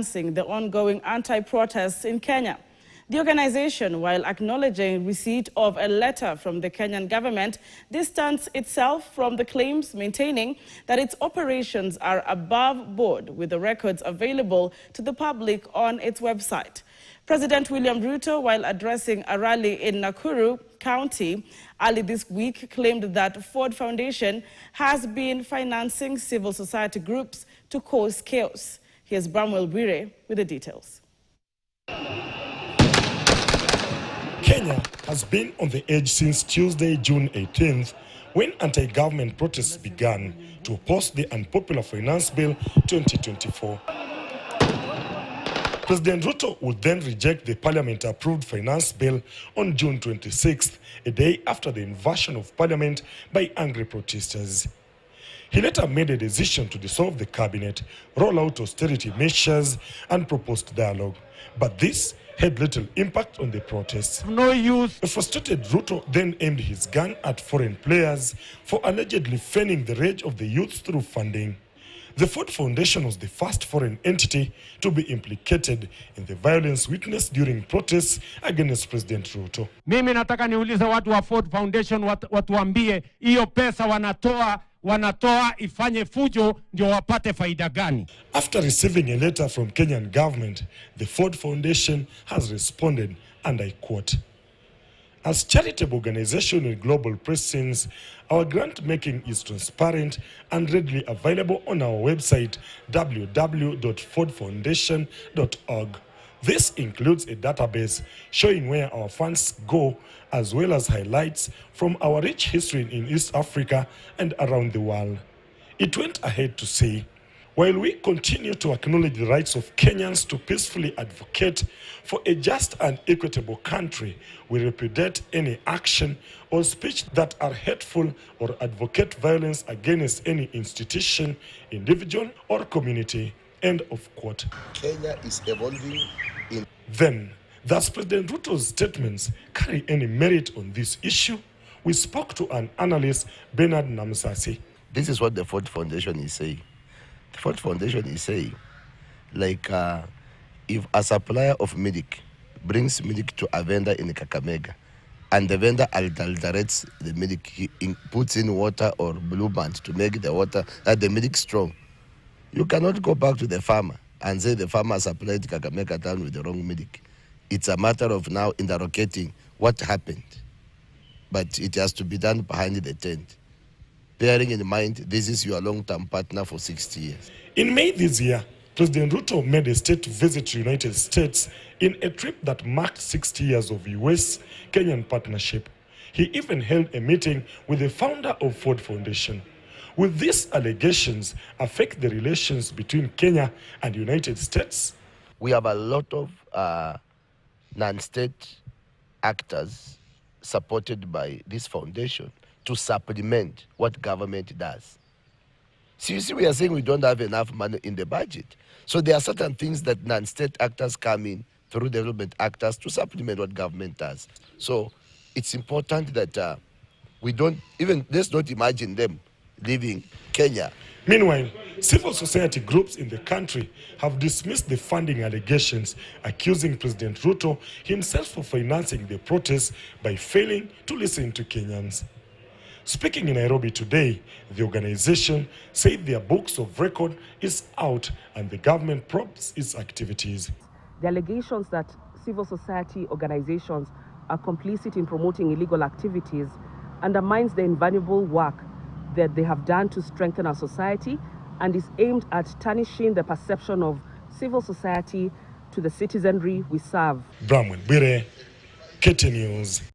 the ongoing anti-protests in Kenya. The organization, while acknowledging receipt of a letter from the Kenyan government, distanced itself from the claims, maintaining that its operations are above board with the records available to the public on its website. President William Ruto, while addressing a rally in Nakuru County early this week, claimed that Ford Foundation has been financing civil society groups to cause chaos. Here's Bramwell Bwire with the details. Kenya has been on the edge since Tuesday, June 18th, when anti-government protests began to oppose the unpopular Finance Bill 2024. President Ruto would then reject the parliament-approved Finance Bill on June 26th, a day after the invasion of parliament by angry protesters. He later made a decision to dissolve the cabinet, roll out austerity measures, and proposed dialogue. But this had little impact on the protests. No use. A frustrated Ruto then aimed his gun at foreign players for allegedly fanning the rage of the youth through funding. The Ford Foundation was the first foreign entity to be implicated in the violence witnessed during protests against President Ruto. Mimi nataka niulize watu wa Ford Foundation watuambie hiyo pesa wanatoa ifanye fujo ndio wapate faida gani? After receiving a letter from Kenyan government, the Ford Foundation has responded, and I quote, "As charitable organization with global presence, our grant making is transparent and readily available on our website www.fordfoundation.org. This includes a database showing where our funds go, as well as highlights from our rich history in East Africa and around the world." It went ahead to say, "While we continue to acknowledge the rights of Kenyans to peacefully advocate for a just and equitable country, we repudiate any action or speech that are hateful or advocate violence against any institution, individual, or community." End of quote. Kenya is evolving in... Then, does President Ruto's statements carry any merit on this issue? We spoke to an analyst, Bernard Namsasi. This is what the Ford Foundation is saying. The Ford Foundation is saying, like, if a supplier of milk brings milk to a vendor in Kakamega, and the vendor adulterates the milk, he puts in water or blue band to make the milk strong, you cannot go back to the farmer and say the farmer supplied Kakamega town with the wrong milk. It's a matter of now interrogating what happened. But it has to be done behind the tent, bearing in mind this is your long-term partner for 60 years. In May this year, President Ruto made a state visit to United States in a trip that marked 60 years of U.S.-Kenyan partnership. He even held a meeting with the founder of Ford Foundation. Will these allegations affect the relations between Kenya and the United States? We have a lot of non-state actors supported by this foundation to supplement what government does. So you see, we are saying we don't have enough money in the budget. So there are certain things that non-state actors come in through development actors to supplement what government does. So it's important that we don't, even, let's not imagine them leaving Kenya. Meanwhile, civil society groups in the country have dismissed the funding allegations, accusing President Ruto himself of financing the protests by failing to listen to Kenyans. Speaking in Nairobi today, the organization said their books of record is out and the government probes its activities. The allegations that civil society organizations are complicit in promoting illegal activities undermines the invaluable work that they have done to strengthen our society and is aimed at tarnishing the perception of civil society to the citizenry we serve. Bramwell Bwire, KT News.